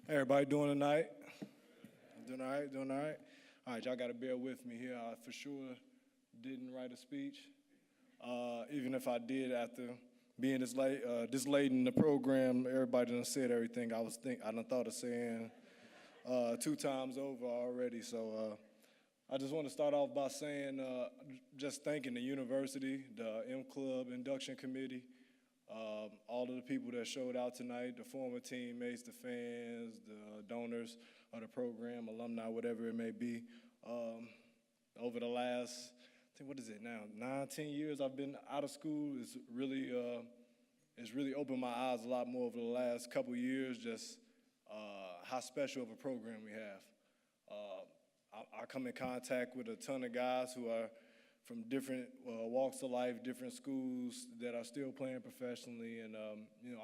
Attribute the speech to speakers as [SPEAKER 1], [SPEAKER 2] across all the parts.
[SPEAKER 1] Hey, everybody doing tonight? Doing all right, doing all right? All right, y'all got to bear with me here. I for sure didn't write a speech. Even if I did after being this late in the program, everybody done said everything I done thought of saying 2 times over already. So I just want to start off by saying, just thanking the university, the M Club induction committee, all of the people that showed out tonight, the former teammates, the fans, the donors of the program, alumni, whatever it may be. Over the last, I think, what is it now, 9, 10 years I've been out of school. It's really opened my eyes a lot more over the last couple years, just how special of a program we have. I come in contact with a ton of guys who are from different walks of life, different schools that are still playing professionally, and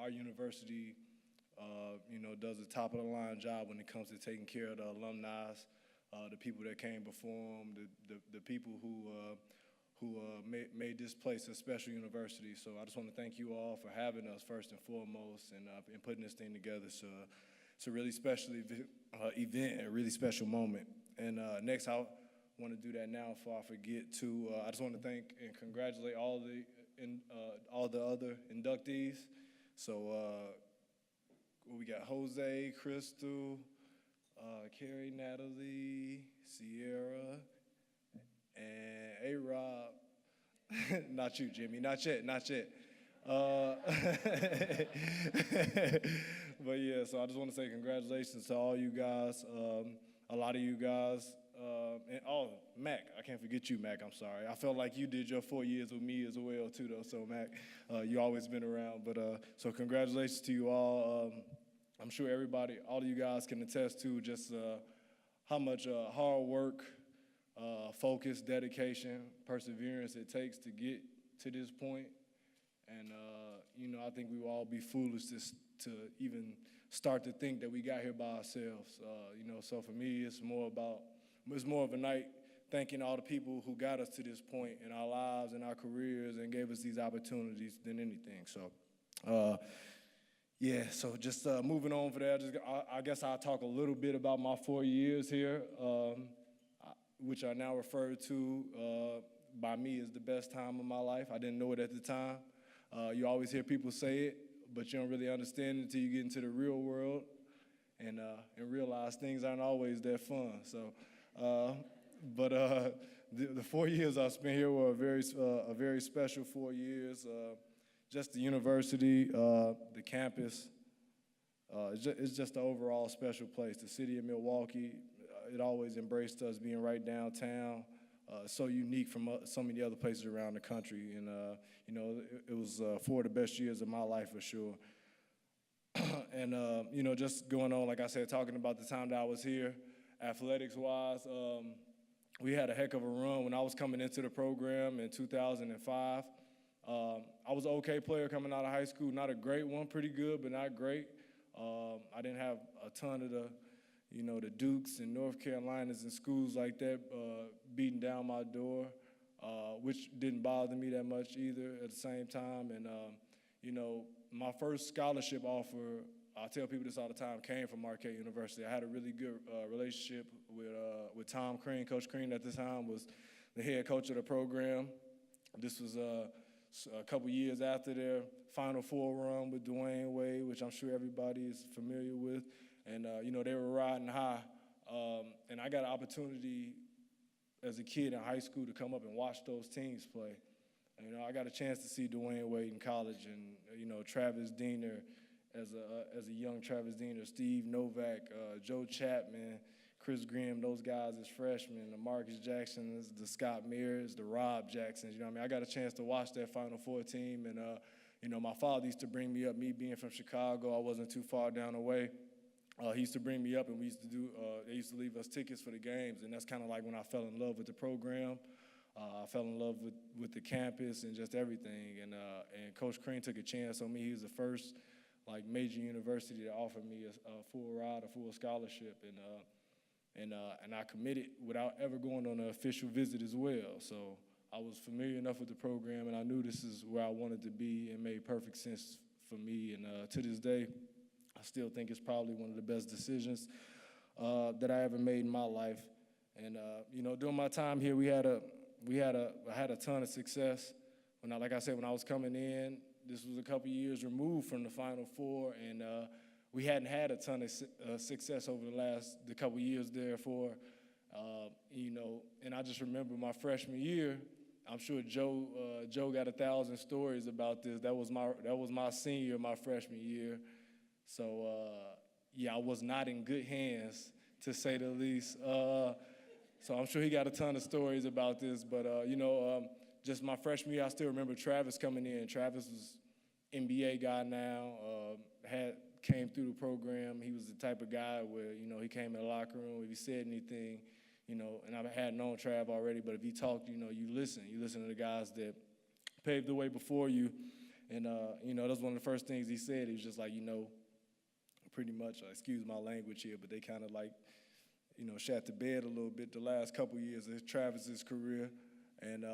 [SPEAKER 1] our university, does a top of the line job when it comes to taking care of the alumni, the people that came before them, the people who made this place a special university. So I just want to thank you all for having us first and foremost, and putting this thing together. So it's a really special event, a really special moment. And next, I want to do that now before I forget to. I just want to thank and congratulate all the other inductees. So we got Jose, Crystal, Carrie, Natalie, Sierra, and A-Rob. Not you, Jimmy. Not yet. But yeah, so I just want to say congratulations to all you guys. A lot of you guys. And Mac, I can't forget you, Mac, I'm sorry. I felt like you did your 4 years with me as well, too, though. So, Mac, you always been around. But so congratulations to you all. I'm sure all of you guys can attest to just how much hard work, focus, dedication, perseverance it takes to get to this point. And, I think we will all be foolish to even start to think that we got here by ourselves. So for me, it's more of a night thanking all the people who got us to this point in our lives and our careers and gave us these opportunities than anything. So, so just moving on for that, I guess I'll talk a little bit about my 4 years here, which are now referred to by me as the best time of my life. I didn't know it at the time. You always hear people say it, but you don't really understand it until you get into the real world and realize things aren't always that fun. So, the 4 years I spent here were a very special 4 years. Just the university, the campus, it's just an overall special place. The city of Milwaukee, it always embraced us being right downtown. So unique from so many other places around the country, and it was 4 of the best years of my life for sure. And just going on, like I said, talking about the time that I was here, athletics-wise, we had a heck of a run when I was coming into the program in 2005. I was an okay player coming out of high school, not a great one, pretty good, but not great. I didn't have a ton of the Dukes and North Carolinas and schools like that beating down my door, which didn't bother me that much either at the same time. And, my first scholarship offer, I tell people this all the time, came from Marquette University. I had a really good relationship with Tom Crean. Coach Crean at the time was the head coach of the program. This was a couple years after their Final Four run with Dwayne Wade, which I'm sure everybody is familiar with. And, they were riding high. And I got an opportunity as a kid in high school to come up and watch those teams play. And, I got a chance to see Dwayne Wade in college and, Travis Diener as a young Travis Diener, Steve Novak, Joe Chapman, Chris Grimm, those guys as freshmen, the Marcus Jacksons, the Scott Mears, the Rob Jacksons. I got a chance to watch that Final Four team. And, my father used to bring me up, me being from Chicago. I wasn't too far down the way. He used to bring me up, and they used to leave us tickets for the games, and that's kind of like when I fell in love with the program. I fell in love with the campus and just everything, and Coach Crean took a chance on me. He was the first, major university to offer me a full ride, a full scholarship, and I committed without ever going on an official visit as well. So I was familiar enough with the program, and I knew this is where I wanted to be. It made perfect sense for me, and to this day, I still think it's probably one of the best decisions that I ever made in my life. And during my time here, I had a ton of success. Like I said, when I was coming in, this was a couple years removed from the Final Four, and we hadn't had a ton of success over the couple years. Therefore, and I just remember my freshman year. I'm sure Joe got 1,000 stories about this. That was my senior, my freshman year. So I was not in good hands, to say the least. So I'm sure he got a ton of stories about this. But just my freshman year, I still remember Travis coming in. Travis was NBA guy now. Came through the program. He was the type of guy where he came in the locker room. If he said anything, and I had known Trav already, but if he talked, you listen. You listen to the guys that paved the way before you. And, that was one of the first things he said. He was just like, pretty much, excuse my language here, but they kind of like, shat the bed a little bit the last couple years of Travis's career. And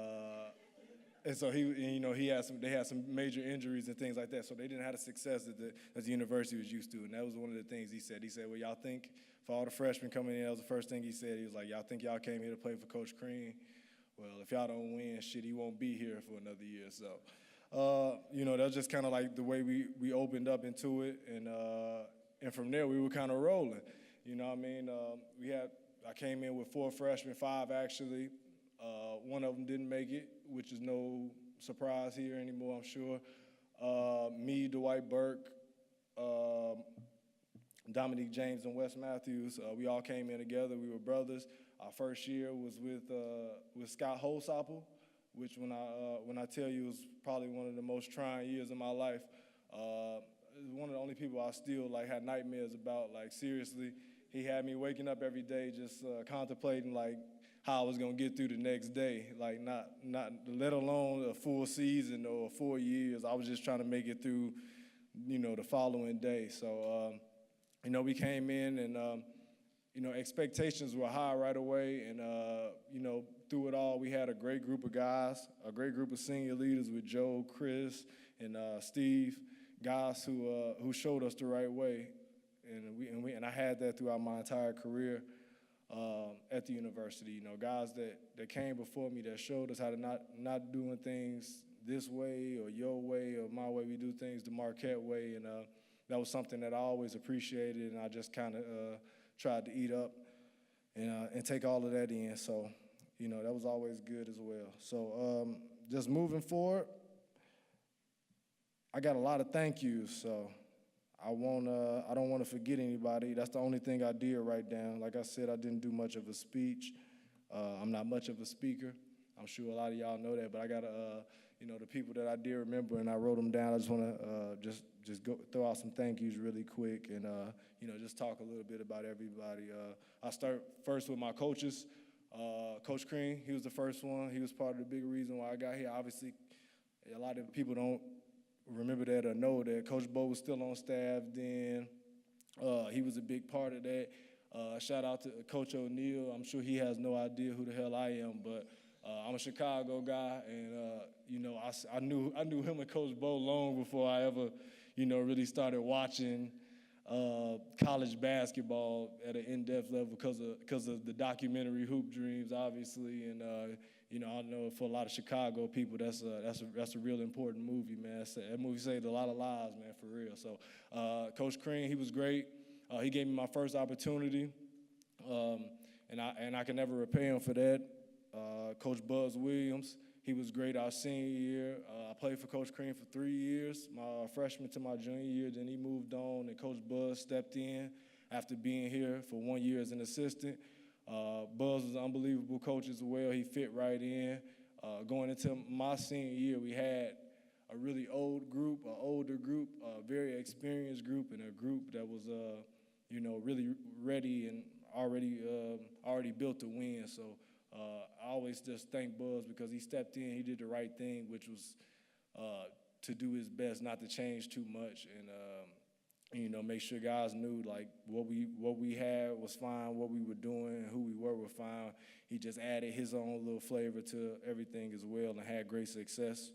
[SPEAKER 1] so they had some major injuries and things like that. So they didn't have the success that the university was used to. And that was one of the things he said. He said, well, y'all think, for all the freshmen coming in, that was the first thing he said. He was like, y'all think y'all came here to play for Coach Crean? Well, if y'all don't win, shit, he won't be here for another year. So, that was just kind of like the way we opened up into it. And from there, we were kind of rolling. You know what I mean? I came in with 4 freshmen, 5 actually. One of them didn't make it, which is no surprise here anymore, I'm sure. Me, Dwight Burke, Dominique James, and Wes Matthews, we all came in together. We were brothers. Our first year was with Scott Holsopple, which when I tell you was probably one of the most trying years of my life. One of the only people I still had nightmares about. Seriously, he had me waking up every day just contemplating how I was gonna get through the next day. Not let alone a full season or 4 years. I was just trying to make it through, the following day. So, we came in and expectations were high right away. And through it all, we had a great group of guys, a great group of senior leaders with Joe, Chris, and Steve. Guys who showed us the right way, and I had that throughout my entire career at the university. Guys that came before me that showed us how to not doing things this way or your way or my way. We do things the Marquette way, and that was something that I always appreciated, and I just kind of tried to eat up and take all of that in. So, that was always good as well. So, just moving forward. I got a lot of thank yous, so I don't want to forget anybody. That's the only thing I did write down. Like I said, I didn't do much of a speech. I'm not much of a speaker. I'm sure a lot of y'all know that, but I got the people that I did remember, and I wrote them down. I just want to just go throw out some thank yous really quick, and just talk a little bit about everybody. I start first with my coaches. Coach Crean, he was the first one. He was part of the big reason why I got here. Obviously, a lot of people don't remember that or know that Coach Bo was still on staff then. He was a big part of that. Shout out to Coach O'Neal. I'm sure he has no idea who the hell I am, but I'm a Chicago guy, and I knew him and Coach Bo long before I ever, really started watching college basketball at an in-depth level because of the documentary Hoop Dreams, obviously, and I know for a lot of Chicago people that's a real important movie, man. That movie saved a lot of lives, man, for real. So Coach Crean, he was great. He gave me my first opportunity, and I can never repay him for that. Coach Buzz Williams, he was great our senior year. I played for Coach Crean for 3 years, my freshman to my junior year. Then he moved on, and Coach Buzz stepped in after being here for 1 year as an assistant. Buzz was an unbelievable coach as well. He fit right in. Going into my senior year, we had a really older group, a very experienced group, and a group that was, really ready and already built to win. So I always just thank Buzz because he stepped in, he did the right thing, which was to do his best not to change too much, and make sure guys knew what we had was fine, what we were doing, and who we were fine. He just added his own little flavor to everything as well, and had great success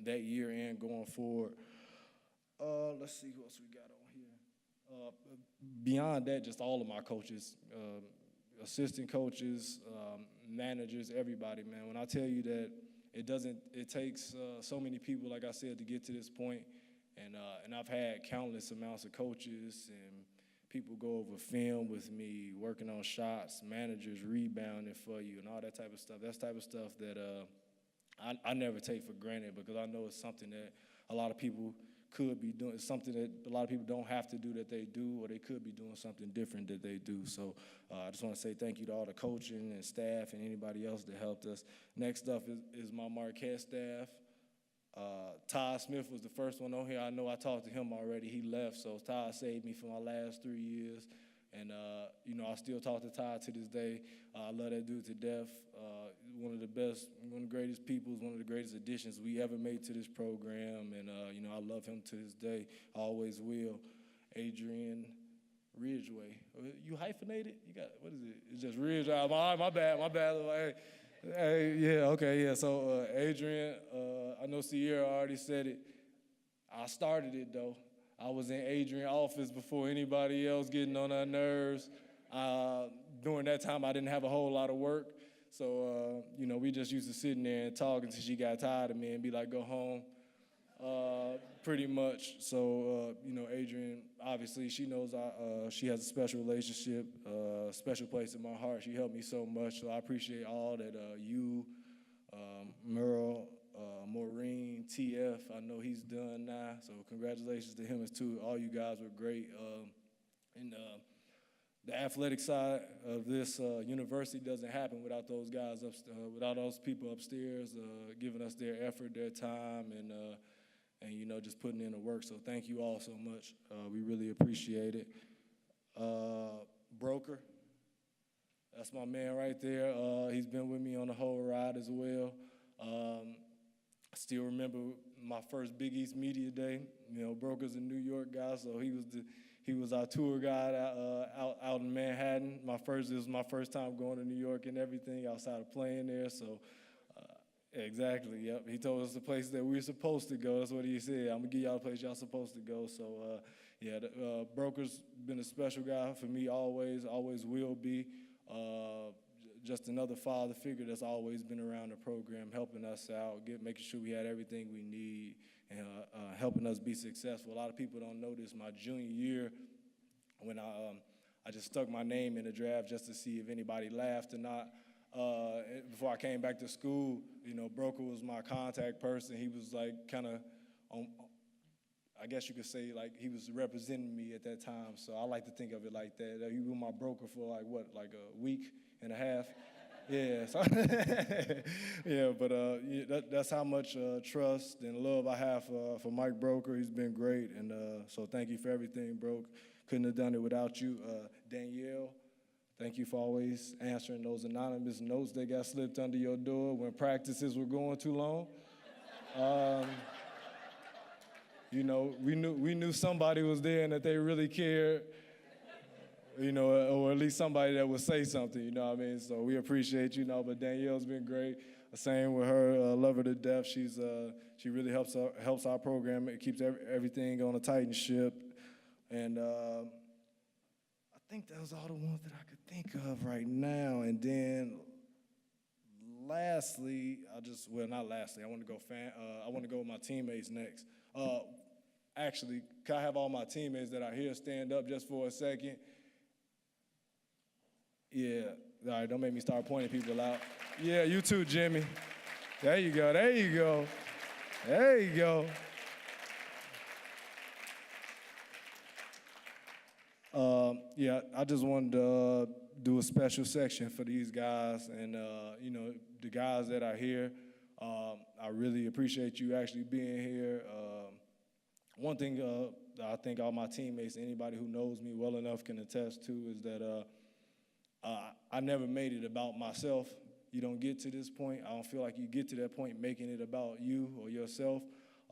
[SPEAKER 1] that year and going forward. Let's see who else we got on here. Beyond that, just all of my coaches, assistant coaches, managers, everybody, man. When I tell you that it takes so many people, like I said, to get to this point. And I've had countless amounts of coaches and people go over film with me, working on shots, managers rebounding for you, and all that type of stuff. That's the type of stuff that I never take for granted, because I know it's something that a lot of people could be doing. It's something that a lot of people don't have to do that they do, or they could be doing something different that they do. So I just want to say thank you to all the coaching and staff and anybody else that helped us. Next up is my Marquette staff. Todd Smith was the first one on here. I know I talked to him already. He left, so Todd saved me for my last 3 years. And, I still talk to Todd to this day. I love that dude to death. One of the best, one of the greatest people, one of the greatest additions we ever made to this program. And, I love him to this day. I always will. Adrian Ridgeway. You hyphenated? You got, what is it? It's just Ridgeway. My bad. Hey, yeah, okay, yeah. So, Adrian, I know Sierra already said it. I started it, though. I was in Adrian's office before anybody else getting on our nerves. During that time, I didn't have a whole lot of work. So, we just used to sitting there and talk until she got tired of me and be like, go home, pretty much. So, Adrian, obviously, she knows she has a special relationship, special place in my heart. She helped me so much. So I appreciate all that you, Merle, Maureen, TF, I know he's done now. So congratulations to him as too. All you guys were great. And the athletic side of this university doesn't happen without those guys, without those people upstairs giving us their effort, their time, and just putting in the work. So thank you all so much. We really appreciate it. Broker, that's my man right there. He's been with me on the whole ride as well. I still remember my first Big East Media Day. Broker's a New York guy, so he was our tour guide out in Manhattan. It was my first time going to New York and everything, outside of playing there. So exactly, yep. He told us the place that we were supposed to go. That's what he said. I'm gonna give y'all the place y'all supposed to go. So Broker's been a special guy for me, always will be. Just another father figure that's always been around the program, helping us out, making sure we had everything we need, and helping us be successful. A lot of people don't know this. My junior year, when I just stuck my name in the draft just to see if anybody laughed or not. Before I came back to school, Broker was my contact person. He was like kind of I guess you could say, like, he was representing me at that time. So I like to think of it like that. He was my broker for like a week and a half. Yeah, so yeah, but that's how much trust and love I have for Mike Broker. He's been great, and so thank you for everything, bro. Couldn't have done it without you. Danielle, thank you for always answering those anonymous notes that got slipped under your door when practices were going too long. We knew somebody was there and that they really cared, or at least somebody that would say something, you know what I mean? So we appreciate you, but Danielle's been great. Same with her, love her to death. She really helps our program. It keeps everything on a tight ship. And I think that was all the ones that I could think of right now. And then lastly, not lastly, I want to go with my teammates next. Actually, can I have all my teammates that are here stand up just for a second? Yeah, all right, don't make me start pointing people out. Yeah, you too, Jimmy. There you go. I just wanted to do a special section for these guys and, the guys that are here. I really appreciate you actually being here. One thing that I think all my teammates, anybody who knows me well enough can attest to is that I never made it about myself. You don't get to this point. I don't feel like you get to that point making it about you or yourself.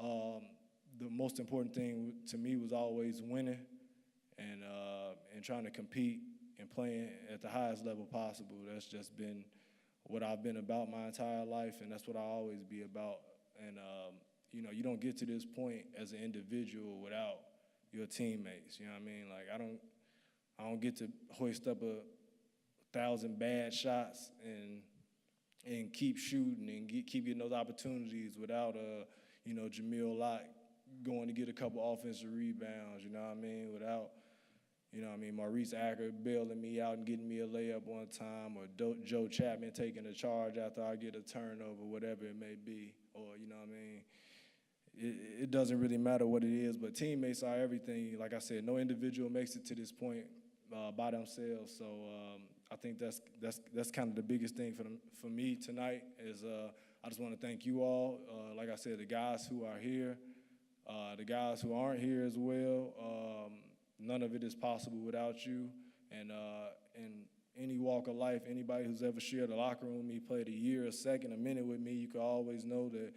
[SPEAKER 1] The most important thing to me was always winning and trying to compete and playing at the highest level possible. That's just been what I've been about my entire life, and that's what I'll always be about. And, you don't get to this point as an individual without, your teammates. You know what I mean? Like I don't get to hoist up 1,000 bad shots and keep shooting and keep getting those opportunities without Jamil Lott going to get a couple offensive rebounds. You know what I mean? Without Maurice Acker bailing me out and getting me a layup one time, or Joe Chapman taking a charge after I get a turnover, whatever it may be. Or, you know what I mean? It doesn't really matter what it is, but teammates are everything. Like I said, no individual makes it to this point by themselves. So I think that's kind of the biggest thing for me tonight is I just want to thank you all. Like I said, the guys who are here, the guys who aren't here as well. None of it is possible without you. And in any walk of life, anybody who's ever shared a locker room with me, played a year, a second, a minute with me, you can always know that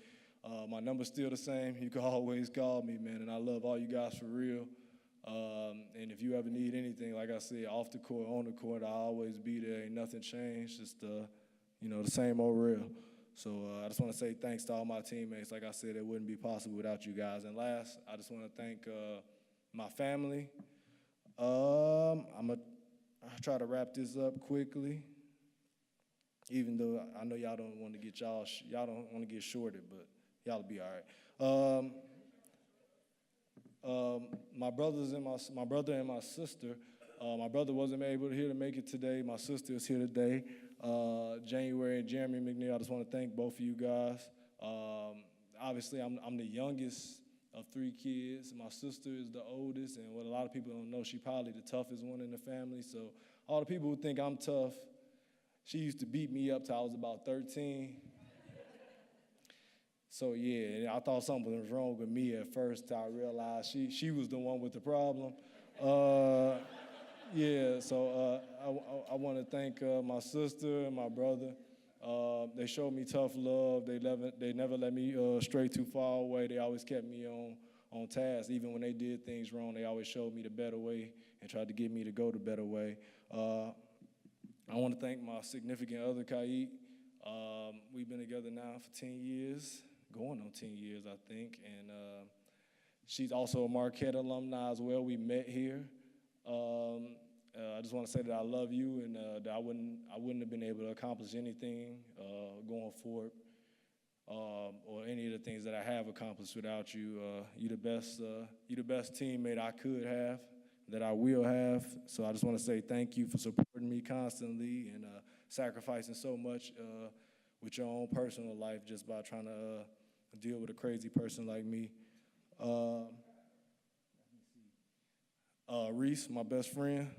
[SPEAKER 1] my number's still the same. You can always call me, man, and I love all you guys for real. And if you ever need anything, like I said, off the court, on the court, I'll always be there. Ain't nothing changed, just the same old real. So I just want to say thanks to all my teammates. Like I said, it wouldn't be possible without you guys. And last, I just want to thank my family. I'll try to wrap this up quickly, even though I know y'all don't want to get y'all don't want to get shorted, but y'all will be all right. My brother and my sister. My brother wasn't able to make it today. My sister is here today. January and Jeremy McNeal. I just want to thank both of you guys. Obviously, I'm the youngest of 3 kids. My sister is the oldest, and what a lot of people don't know, she's probably the toughest one in the family. So all the people who think I'm tough, she used to beat me up till I was about 13. So yeah, I thought something was wrong with me at first till I realized she was the one with the problem. Yeah, so I want to thank my sister and my brother. They showed me tough love. They never let me stray too far away. They always kept me on task. Even when they did things wrong, they always showed me the better way and tried to get me to go the better way. I want to thank my significant other, Kaid. We've been together now for 10 years, going on 10 years, I think. And she's also a Marquette alumni as well. We met here. I just want to say that I love you, and that I wouldn't have been able to accomplish anything going forward, or any of the things that I have accomplished without you. You're the best teammate I could have, that I will have. So I just want to say thank you for supporting me constantly and sacrificing so much with your own personal life just by trying to deal with a crazy person like me. Reese, my best friend,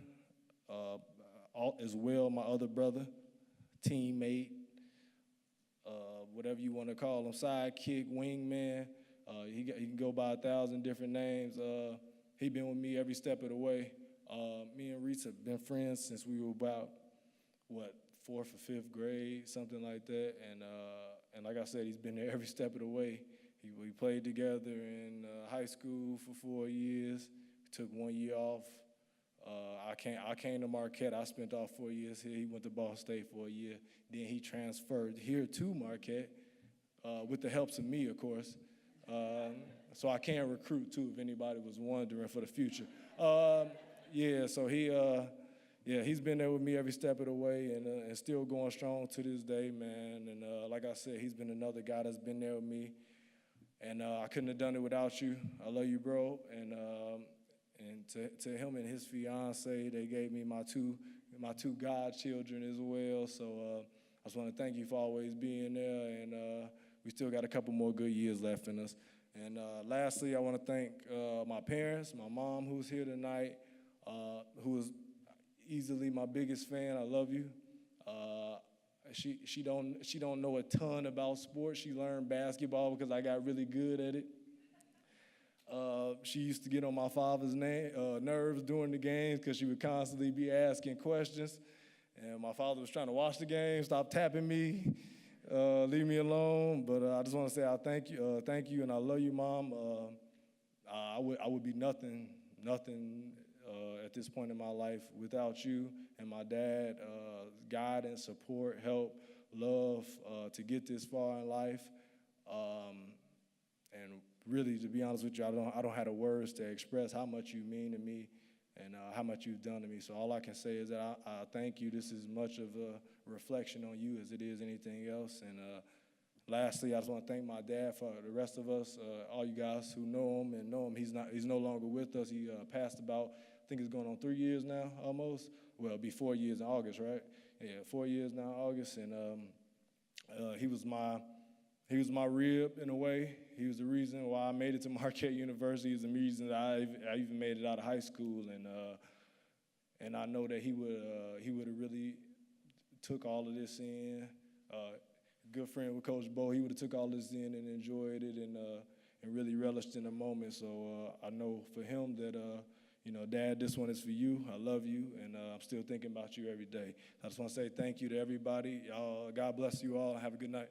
[SPEAKER 1] as well, my other brother, teammate, whatever you want to call him, sidekick, wingman. He can go by 1,000 different names. He been with me every step of the way. Me and Reese have been friends since we were about, 4th or 5th grade, something like that. And like I said, he's been there every step of the way. We played together in high school for 4 years. We took 1 year off. I came to Marquette. I spent all 4 years here. He went to Ball State for a year. Then he transferred here to Marquette with the helps of me, of course. So I can recruit, too, if anybody was wondering for the future. Yeah, so he's been there with me every step of the way and still going strong to this day, man. And like I said, he's been another guy that's been there with me. And I couldn't have done it without you. I love you, bro. And to him and his fiance, they gave me my two godchildren as well. So I just want to thank you for always being there. And we still got a couple more good years left in us. And lastly, I want to thank my parents, my mom who's here tonight, who is easily my biggest fan. I love you. She don't know a ton about sports. She learned basketball because I got really good at it. She used to get on my father's nerves during the games because she would constantly be asking questions. And my father was trying to watch the game, stop tapping me, leave me alone. But I just want to say I thank you, and I love you, Mom. I would be nothing at this point in my life without you and my dad. Guidance, support, help, love to get this far in life. And really, to be honest with you, I don't have the words to express how much you mean to me and how much you've done to me. So all I can say is that I thank you. This is much of a reflection on you as it is anything else. And lastly, I just want to thank my dad for the rest of us, all you guys who know him. He's no longer with us. He passed about, I think it's going on 3 years now, almost. Well, it'll be 4 years in August, right? Yeah, 4 years now, August. And he was my rib in a way. He was the reason why I made it to Marquette University. He was the reason that I even made it out of high school. And I know that he would have really took all of this in. Good friend with Coach Bo, he would have took all this in and enjoyed it and really relished in the moment. So I know for him that, Dad, this one is for you. I love you, and I'm still thinking about you every day. I just want to say thank you to everybody. God bless you all, and have a good night.